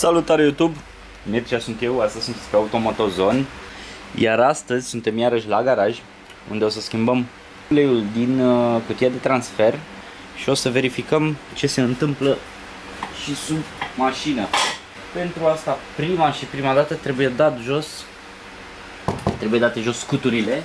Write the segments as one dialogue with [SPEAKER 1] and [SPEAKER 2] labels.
[SPEAKER 1] Salutare YouTube! Mircea sunt eu, astăzi sunt pe Automotozone. Iar astăzi suntem iarăși la garaj, unde o să schimbăm uleiul din cutia de transfer și o să verificăm ce se întâmplă și sub mașină. Pentru asta, prima dată trebuie date jos scuturile.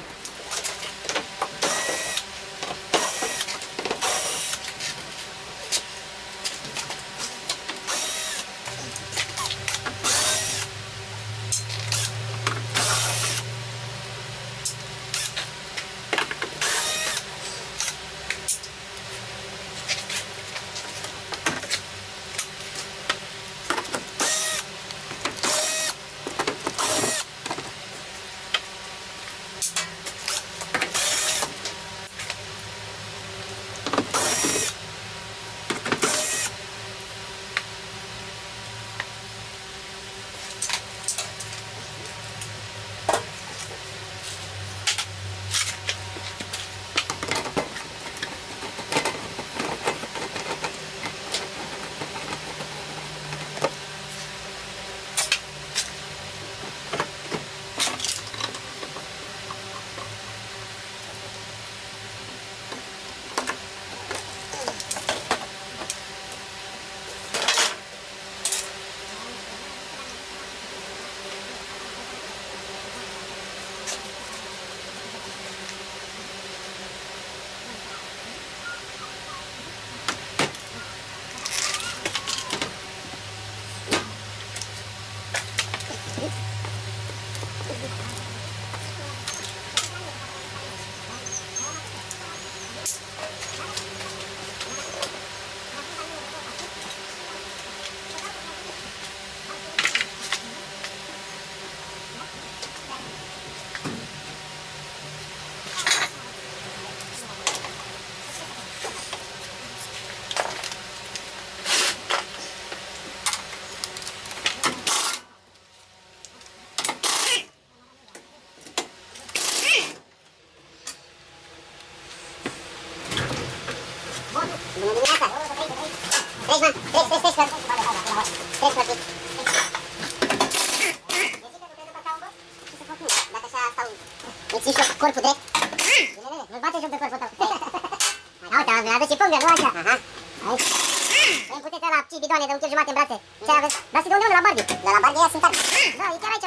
[SPEAKER 2] Bună dimineața! Treci, mă! Treci! Dacă așa stau... Îți ții joc corpul drept. Nu-ți bate joc de corpul tău. Uite, am adus și pângă, nu așa? Aici. Vrem puteți ăla 5 bidoane de 1 kg jumate în brațe. Ce aveți? Dar de unde? La Barbie. De la Barbie aia sunt tare. Da, e chiar aici.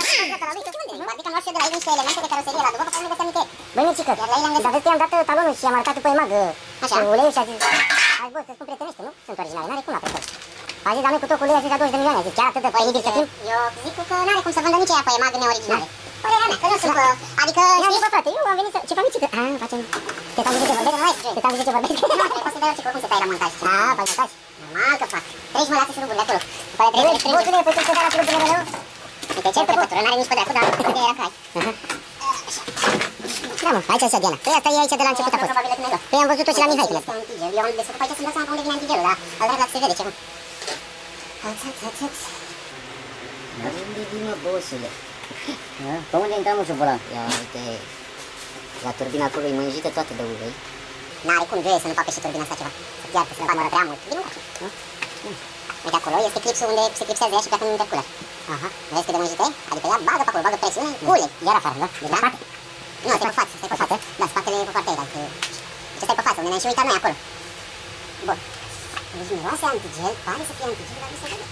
[SPEAKER 2] Unde? Barbie că am luat și eu de la ei niște elemente de caroserie la Dubă, pe care nu găseam nicăieri. Băi, micică, iar la ei le-am găsit. Dar vezi că i-am dat talonul și i-am arătat după EMAG. Așa. Cu uleiul și a zis... Hai, bă, să spun prietenește, nu? Sunt originale, n-are cum la preț. A zis, dar noi cu tot cu ulei a zis la 20 de milioane. Zic, chiar atât de păi să fim? Eu zic că n-are cum să vândă nici aia pe EMAG neoriginale. Părerea mea, că nu sunt... Adică... Știi, bă, frate, eu am venit să... Ce fac, micică? Facem... Te am zis ce vorbesc? Te am zis ce vorbesc? Nu, poți să dai orice, oricum să tai la montaj. Faci montaj? Normal că fac. Treci, mă, lasă șuruburile acolo. După aia trebuie... Bă, tu ne-ai făcut să dai la șuruburile mereu? Uite, ce pătură, n-are nici pe dracu, dar de era cai. Da, mă, aici este Diana. Păi asta e aici de la început a fost. Păi am văzut-o și la Mihai. Eu am desfăcut aici să-mi dau seama pe unde vine antigerul, dar al dreapta se vede ceva.
[SPEAKER 3] Dar unde vine, bossule? Pe unde intrăm ușul ăla? Ia uite, la turbina acolo e mânjită toată de ulei.
[SPEAKER 2] N-are cum, Joe, să nu facă și turbina asta ceva. Să piardă, să facă prea mult. Vine nu? Uite acolo este clipsul unde se clipsează ea și pleacă în interculer. Vezi cât de mânjită e? Adică ea bagă pe acolo, bagă presiune, ulei. Iar afară, da? Deci la spate? Nu, stai pe față, stai pe față. Da, spatele e pe partea aia, deci stai pe față, unde ne-am și uitat noi acolo. Bun. Deci miroase antigel, pare să fie antigel, dar nu se vede.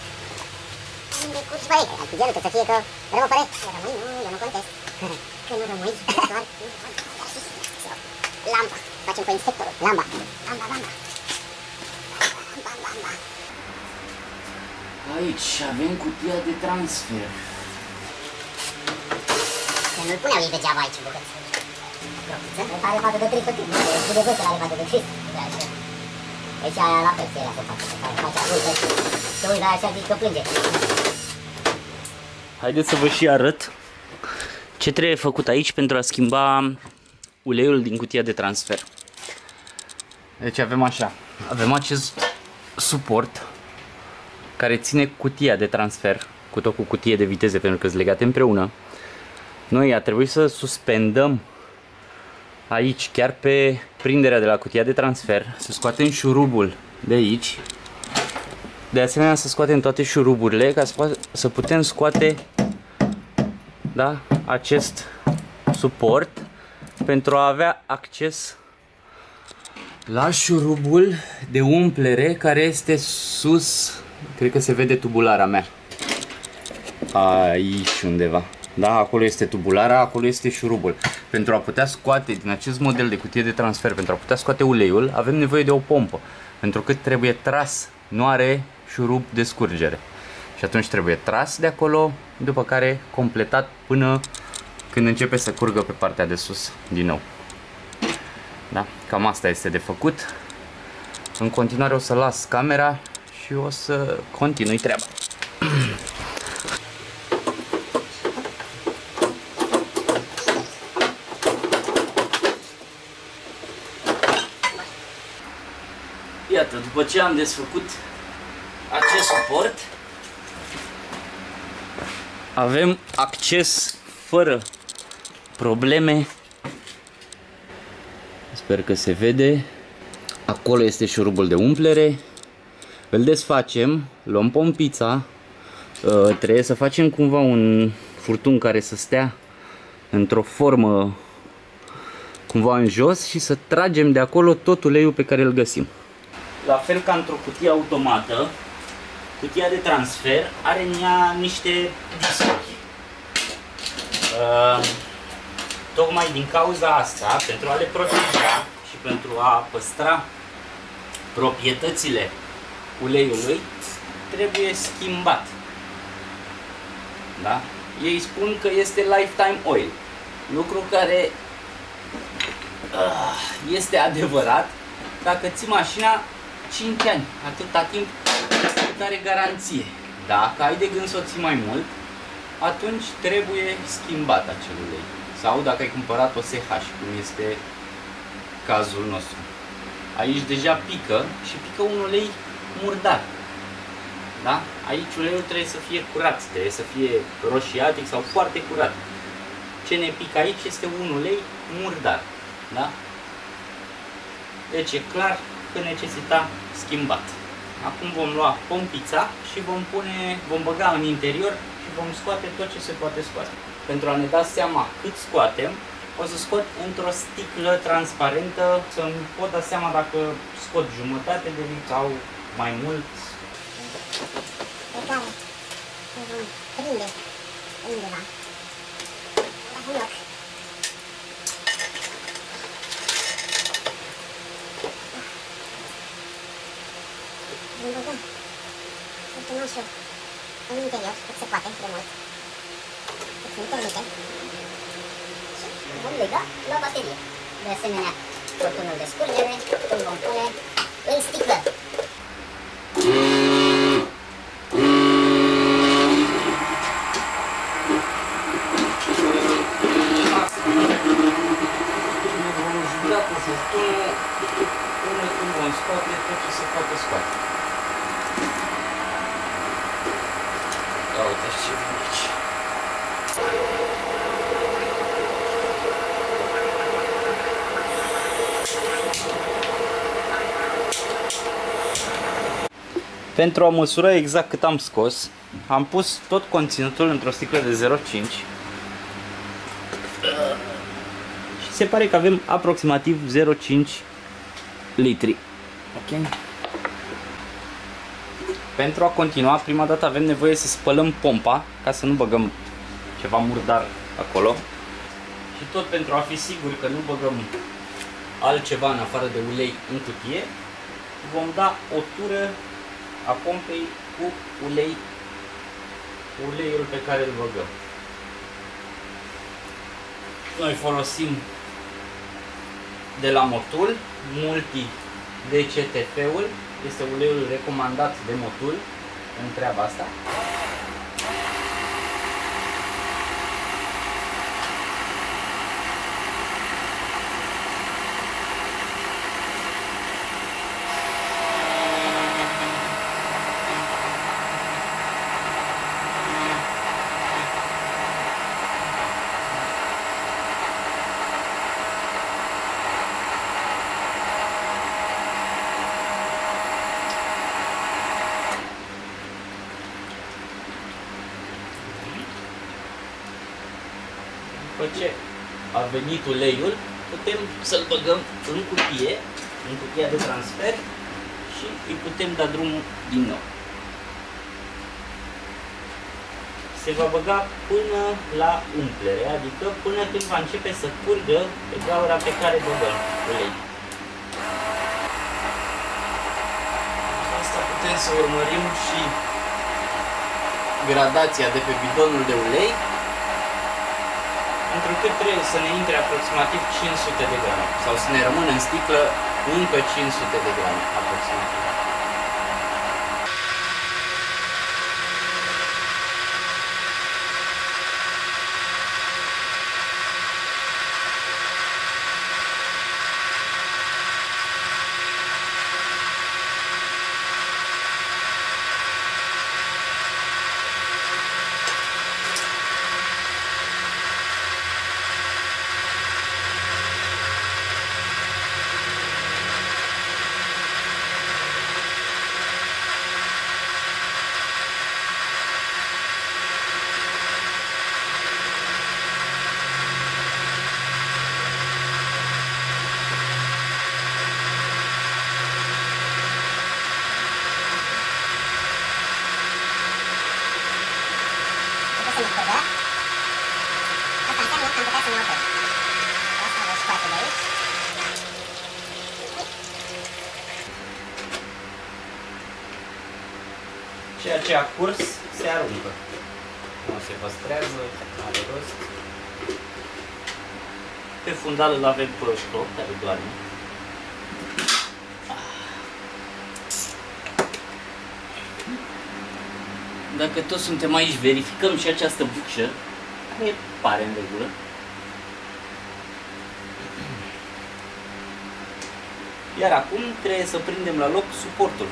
[SPEAKER 2] Unde curgi, băi? Antigelul trebuie să fie că rămâi părere. Rămâi, nu, eu nu contest. Că nu rămâi, doar... Lampa. Facem pe inspectorul. Lamba.
[SPEAKER 1] Aici avem cutia de transfer.
[SPEAKER 2] Că nu-l puneau ei degeaba aici, bucăți. Are față de 3 fături. De vârstă are față de 5. Deci aia la fel se ia să facă. Se uită așa, zici că plânge.
[SPEAKER 1] Haideți să vă și arăt ce trebuie făcut aici pentru a schimba uleiul din cutia de transfer. Deci avem așa, avem acest suport care ține cutia de transfer, tot cu cutie de viteze pentru că sunt legate împreună. Noi a trebuit să suspendăm aici, chiar pe prinderea de la cutia de transfer, să scoatem șurubul de aici De asemenea să scoatem toate șuruburile ca să putem scoate, da, acest suport pentru a avea acces la șurubul de umplere care este sus. Cred că se vede tubulara mea. Aici undeva. Da, acolo este tubulara, acolo este șurubul. Pentru a putea scoate din acest model de cutie de transfer, pentru a putea scoate uleiul, avem nevoie de o pompă. Pentru că trebuie tras, nu are șurub de scurgere. Și atunci trebuie tras de acolo, după care completat până când începe să curgă pe partea de sus din nou. Da? Cam asta este de făcut. În continuare o să las camera și o să continui treaba. Iată, după ce am desfăcut acest suport, avem acces fără probleme. Sper că se vede. Acolo este șurubul de umplere. Îl desfacem, luăm pompița. Trebuie să facem cumva un furtun care să stea într-o formă cumva în jos și să tragem de acolo tot uleiul pe care îl găsim. La fel ca într-o cutie automată, cutia de transfer are în ea niște discuri. Tocmai din cauza asta, pentru a le proteja și pentru a păstra proprietățile uleiului, trebuie schimbat. Da? Ei spun că este lifetime oil, lucru care este adevărat dacă ții mașina 5 ani, atâta timp cât are garanție. Dacă ai de gând să o ții mai mult, atunci trebuie schimbat acel ulei. Sau dacă ai cumpărat o SH, cum este cazul nostru. Aici deja pică și pică un ulei murdar. Da? Aici uleiul trebuie să fie curat, trebuie să fie roșiatic sau foarte curat. Ce ne pică aici este un ulei murdar. Da? Deci e clar că necesita schimbat. Acum vom lua pompița și vom băga în interior și vom scoate tot ce se poate scoate. Pentru a ne da seama cât scoatem, o să scot într-o sticlă transparentă să-mi pot da seama dacă scot jumătate de litru sau mai mult.
[SPEAKER 2] Pe care îl vom prinde undeva. La un loc. Îl băgăm furtunașul în interior, cât se poate, de mult. Cât ne permite. Și vom lega la baterie. De asemenea, furtunul de scurgere îl vom pune în sticlă.
[SPEAKER 1] Până când vom scoate tot ce se poate scoate. Ia uite ce vine aici. Pentru a măsura exact cât am scos, am pus tot conținutul într-o sticlă de 0,5 și se pare că avem aproximativ 0,5 litri. Ok? Pentru a continua, prima dată avem nevoie să spălăm pompa ca să nu băgăm ceva murdar acolo. Și tot pentru a fi sigur că nu băgăm altceva în afară de ulei în cutie, vom da o tură a pompei cu uleiul pe care îl băgăm. Noi folosim de la Motul Multi DCTF-ul, este uleiul recomandat de Motul în treaba asta. După ce a venit uleiul, putem să-l băgăm în cutia de transfer și îi putem da drumul din nou. Se va băga până la umplere, adică până când va începe să curgă pe gaura pe care băgăm ulei. Asta putem să urmărim și gradația de pe bidonul de ulei, întrucât trebuie să ne intre aproximativ 500 de grame sau să ne rămână în sticlă încă 500 de grame aproximativ. Ceea ce a curs se aruncă. Nu se păstrează, are rost. Pe fundal îl avem pe stop, care doarme. Dacă toți suntem aici, verificăm și această bucșă, care pare în regulă. Iar acum trebuie să prindem la loc suportul.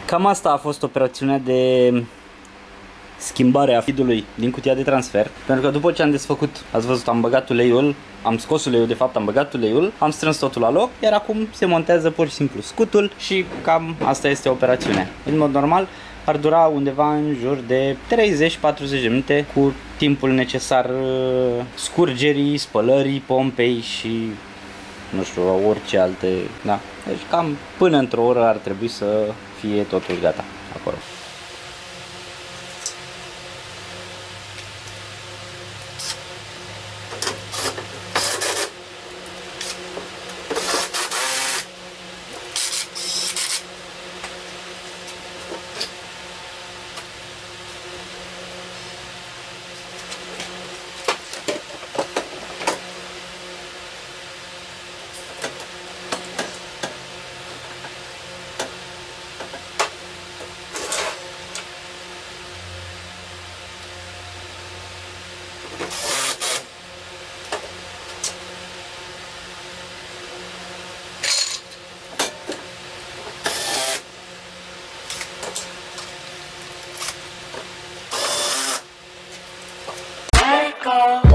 [SPEAKER 1] Cam asta a fost operațiunea de schimbare a feed-ului din cutia de transfer. Pentru că după ce am desfăcut, ați văzut, am băgat uleiul, am scos uleiul, de fapt am băgat uleiul, am strâns totul la loc, iar acum se montează pur și simplu scutul și cam asta este operațiunea. În mod normal ar dura undeva în jur de 30-40 de minute cu timpul necesar scurgerii, spălării, pompei și nu știu, orice alte, da. Deci cam până într-o oră ar trebui să fie totul gata acolo.
[SPEAKER 4] Go.